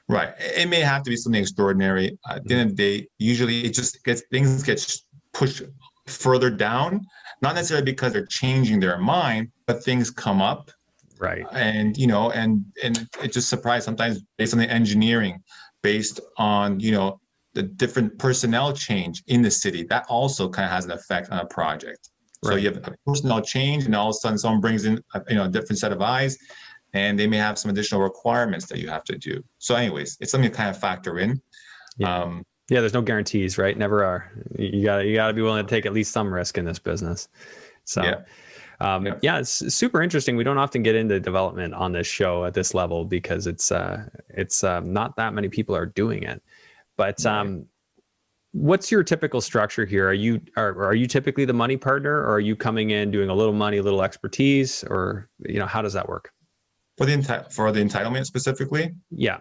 Right. It may have to be something extraordinary. At the end of the day, usually it just things get pushed further down, not necessarily because they're changing their mind, but things come up. Right. And, and it just surprised sometimes based on the engineering, based on, the different personnel change in the city. That also kind of has an effect on a project. So Right. you have a personnel change and all of a sudden someone brings in, a different set of eyes, and they may have some additional requirements that you have to do. So anyways, it's something to kind of factor in. Yeah. There's no guarantees, right? Never are. You gotta be willing to take at least some risk in this business. So it's super interesting. We don't often get into development on this show at this level because it's not that many people are doing it. But what's your typical structure here? Are you typically the money partner, or are you coming in doing a little money, a little expertise, or how does that work? For the entitlement specifically? Yeah.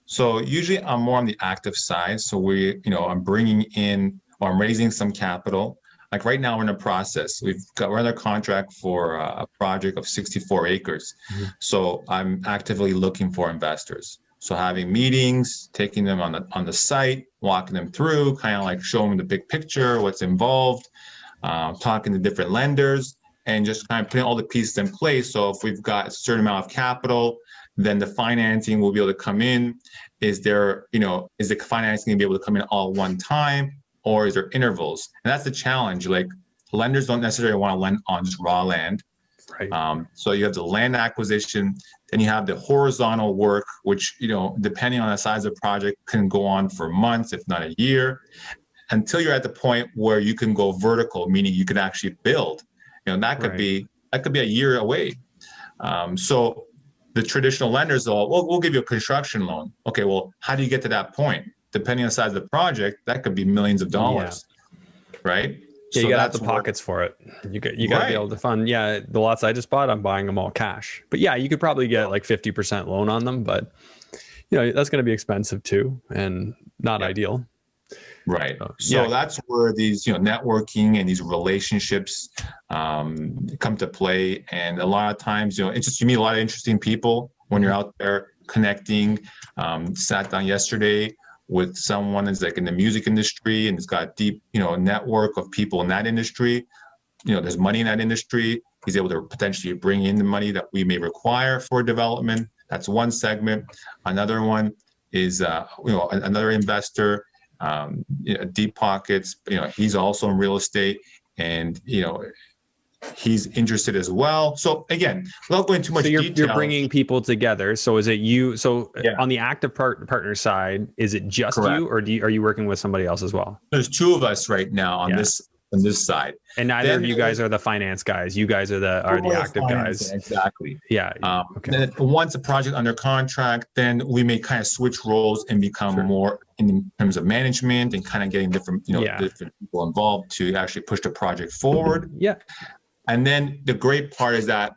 So usually I'm more on the active side. So I'm bringing in, or I'm raising some capital. Like right now we're in a process. We're under contract for a project of 64 acres. Mm-hmm. So I'm actively looking for investors. So having meetings, taking them on the site, walking them through, kind of like showing them the big picture, what's involved, talking to different lenders, and just kind of putting all the pieces in place. So if we've got a certain amount of capital, then the financing will be able to come in. Is the financing going to be able to come in all at one time, or is there intervals? And that's the challenge. Like lenders don't necessarily want to lend on just raw land. Right. So you have the land acquisition, then you have the horizontal work, which, depending on the size of the project, can go on for months, if not a year, until you're at the point where you can go vertical, meaning you can actually build. That could be a year away. So the traditional lenders, we'll give you a construction loan. Okay, well, how do you get to that point? Depending on the size of the project, that could be millions of dollars, right? Yeah, you got to have the pockets for it. You got to be able to fund. Yeah, the lots I just bought, I'm buying them all cash. But yeah, you could probably get like 50% loan on them, but that's going to be expensive too, and not ideal. Right. So that's where these, networking and these relationships come to play. And a lot of times, it's just, you meet a lot of interesting people when you're out there connecting. Sat down yesterday with someone that's like in the music industry and has got a deep, network of people in that industry. There's money in that industry. He's able to potentially bring in the money that we may require for development. That's one segment. Another one is, another investor. Deep pockets, he's also in real estate, and he's interested as well. So again, without going too much detail, you're bringing people together. So is it you? So on the active partner side, is it just you, or are you working with somebody else as well? There's two of us right now on this side, and neither of you guys are the finance guys. You guys are the active guys. Exactly. Yeah. Okay. Then once a project under contract, then we may kind of switch roles and become more in terms of management and kind of getting different, different people involved to actually push the project forward. Yeah. And then the great part is that,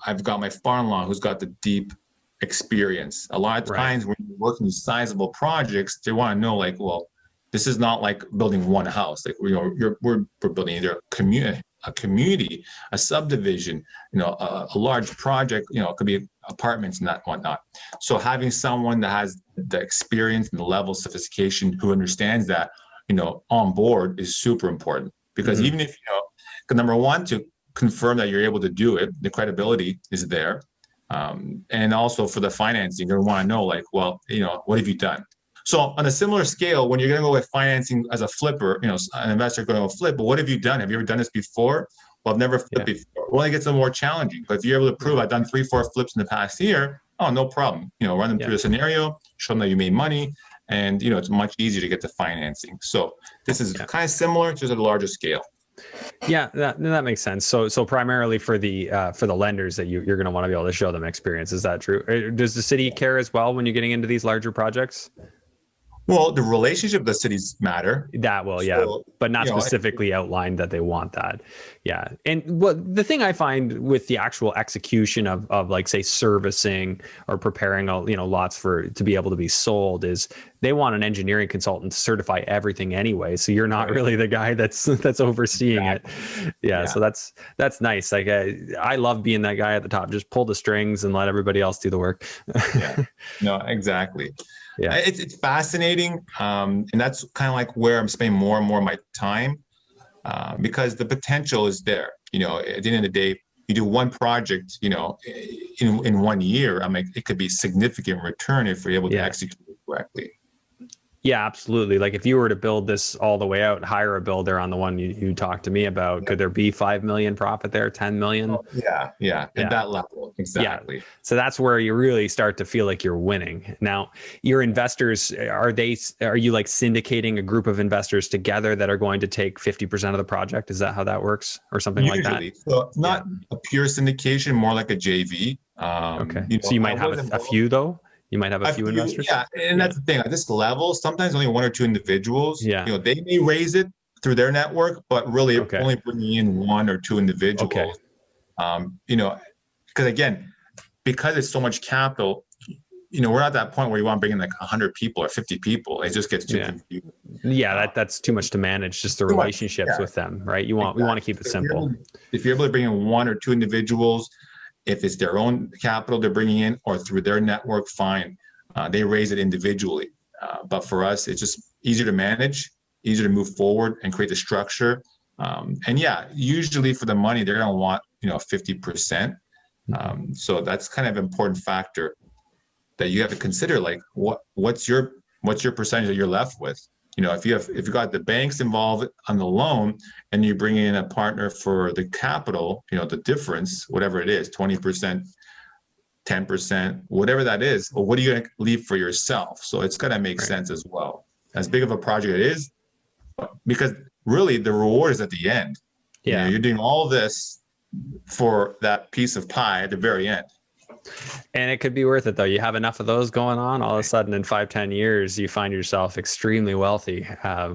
I've got my father-in-law who's got the deep experience. A lot of times when you're working with sizable projects, they want to know, like, well, this is not like building one house. Like, we're building either a community, a subdivision, a large project, it could be apartments and whatnot. So having someone that has the experience and the level of sophistication who understands that, on board is super important, because even if, number one, to confirm that you're able to do it, the credibility is there. And also for the financing, you want to know, like, well, what have you done? So on a similar scale, when you're going to go with financing as a flipper, an investor going to flip, but what have you done? Have you ever done this before? Well, I've never flipped before. Well, it gets a little more challenging. But if you're able to prove I've done 3-4 flips in the past year, no problem. Run them through the scenario, show them that you made money, and it's much easier to get the financing. So this is kind of similar, just at a larger scale. Yeah, that makes sense. So primarily for the lenders that you're going to want to be able to show them experience. Is that true? Does the city care as well when you're getting into these larger projects? Well, the relationship of the cities matter. That will, yeah, but not specifically outlined that they want that. Yeah. And the thing I find with the actual execution of like, say, servicing or preparing, lots to be able to be sold is they want an engineering consultant to certify everything anyway. So you're not really the guy that's overseeing it. Yeah. So that's nice. Like I love being that guy at the top, just pull the strings and let everybody else do the work. No, exactly. Yeah, it's fascinating, and that's kind of like where I'm spending more and more of my time, because the potential is there. At the end of the day, you do one project, in 1 year. I mean, it could be significant return if you're able to execute it correctly. Yeah, absolutely. Like if you were to build this all the way out, hire a builder on the one you talked to me about, could there be 5 million profit there, 10 million? Oh, yeah. At that level. Exactly. Yeah. So that's where you really start to feel like you're winning. Now, your investors, are you like syndicating a group of investors together that are going to take 50% of the project? Is that how that works or something like that? So not a pure syndication, more like a JV. Okay. So you might have a few though? You might have a few investors. Yeah, and that's the thing. At this level, sometimes only 1 or 2 individuals. Yeah. They may raise it through their network, but really only bringing in 1 or 2 individuals. Okay. Because again, because it's so much capital, we're at that point where you want to bring in like 100 people or 50 people. It just gets too confusing. Yeah, that's too much to manage. Just the relationships with them, right? We want to keep it simple. If you're able to bring in 1 or 2 individuals. If it's their own capital they're bringing in or through their network, fine. They raise it individually. But for us, it's just easier to manage, easier to move forward and create the structure. And usually for the money, they're going to want, 50%. So that's kind of an important factor that you have to consider. Like what's your percentage that you're left with? If you got the banks involved on the loan and you bring in a partner for the capital, the difference, whatever it is, 20%, 10%, whatever that is, well, what are you going to leave for yourself? So it's got to make sense as well. As big of a project it is, because really the reward is at the end. Yeah. You're doing all this for that piece of pie at the very end. And it could be worth it though. You have enough of those going on, all of a sudden in 5-10 years, you find yourself extremely wealthy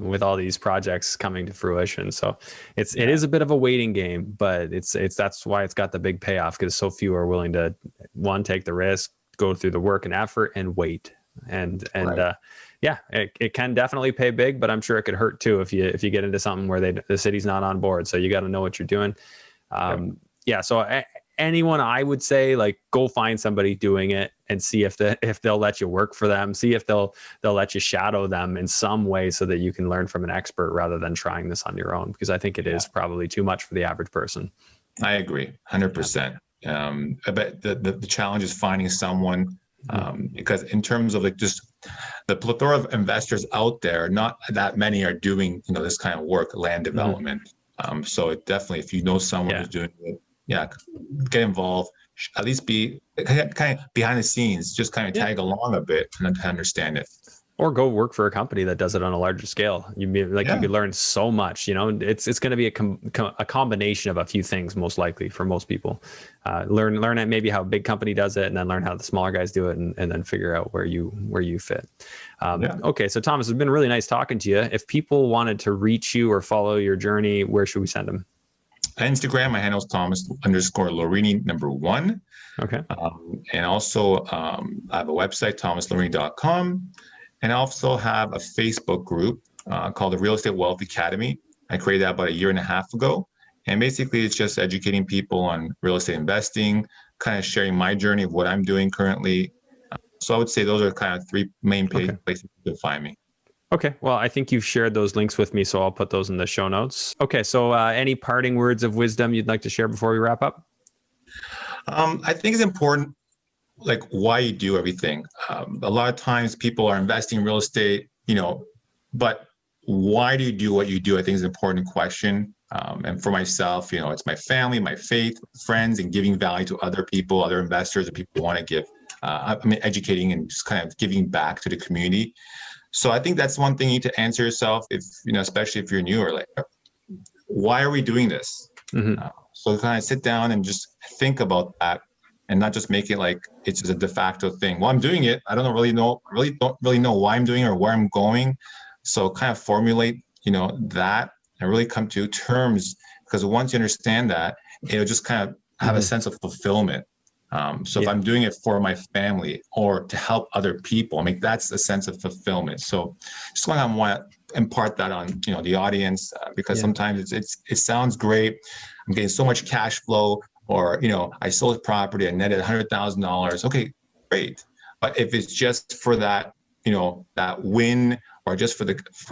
with all these projects coming to fruition. So it is a bit of a waiting game, but that's why it's got the big payoff, because so few are willing to take the risk, go through the work and effort and wait. It can definitely pay big, but I'm sure it could hurt too if you get into something where the city's not on board. So you got to know what you're doing. So anyone, I would say, like, go find somebody doing it and see if they'll let you work for them. See if they'll let you shadow them in some way so that you can learn from an expert rather than trying this on your own. Because I think it is probably too much for the average person. I agree, 100%. I bet the challenge is finding someone, because in terms of like just the plethora of investors out there, not that many are doing this kind of work, land development. So it definitely, if you know someone who's doing it, get involved, at least be kind of behind the scenes, just kind of tag along a bit and understand it. Or go work for a company that does it on a larger scale. You could learn so much. It's going to be a combination of a few things, most likely for most people. Learn it, maybe how a big company does it, and then learn how the smaller guys do it, and then figure out where you fit. Okay, so Thomas, it's been really nice talking to you. If people wanted to reach you or follow your journey, where should we send them? Instagram, my handle is Thomas_Lorini _1. Okay. And also I have a website, thomaslorini.com. And I also have a Facebook group called the Real Estate Wealth Academy. I created that about 1.5 years ago. And basically it's just educating people on real estate investing, kind of sharing my journey of what I'm doing currently. So I would say those are kind of 3 main places you can find me. Okay. Well, I think you've shared those links with me, so I'll put those in the show notes. Okay. So any parting words of wisdom you'd like to share before we wrap up? I think it's important, like, why you do everything. A lot of times people are investing in real estate, but why do you do what you do? I think is an important question. And for myself, it's my family, my faith, friends, and giving value to other people, other investors, and people who want to give. Educating and just kind of giving back to the community. So I think that's one thing you need to answer yourself, if, especially if you're new, or like, why are we doing this? So kind of sit down and just think about that, and not just make it like it's just a de facto thing. Well, I'm doing it. I don't don't really know why I'm doing it or where I'm going. So kind of formulate, that, and really come to terms, because once you understand that, it'll just kind of have a sense of fulfillment. So if I'm doing it for my family or to help other people, I mean, that's a sense of fulfillment. So just want to impart that on, the audience, because sometimes it sounds great. I'm getting so much cash flow, or, I sold a property and netted $100,000. Okay, great. But if it's just for that, that win, or just for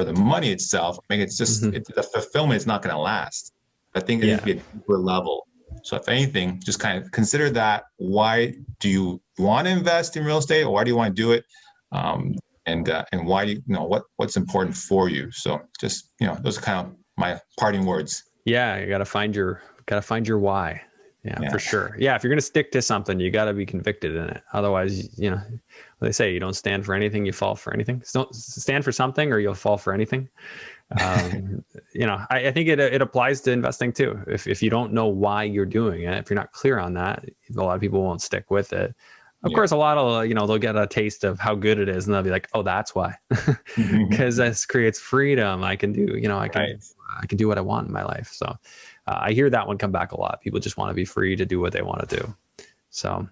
the money itself, I mean, it's just the fulfillment is not going to last. I think it needs to be a deeper level. So if anything, just kind of consider that. Why do you want to invest in real estate, or why do you want to do it? And why do what's important for you? So just, those are kind of my parting words. Yeah, you got to find your why. Yeah, for sure. Yeah, if you're going to stick to something, you got to be convicted in it. Otherwise, they say you don't stand for anything, you fall for anything. So don't stand for something, or you'll fall for anything. I think it applies to investing too. If you don't know why you're doing it, if you're not clear on that, a lot of people won't stick with it. Of course, a lot of, they'll get a taste of how good it is, and they'll be like, oh, that's why. Because this creates freedom. I can do, I can do what I want in my life. So I hear that one come back a lot. People just want to be free to do what they want to do. So,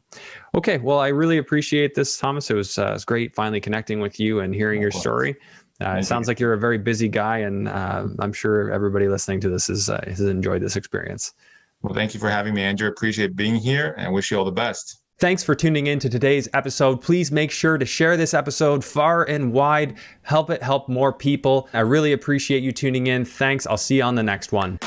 okay. Well, I really appreciate this, Thomas. It was great finally connecting with you and hearing your story. It sounds like you're a very busy guy, and I'm sure everybody listening to this has enjoyed this experience. Well, thank you for having me, Andrew. Appreciate being here, and wish you all the best. Thanks for tuning in to today's episode. Please make sure to share this episode far and wide. Help it help more people. I really appreciate you tuning in. Thanks. I'll see you on the next one.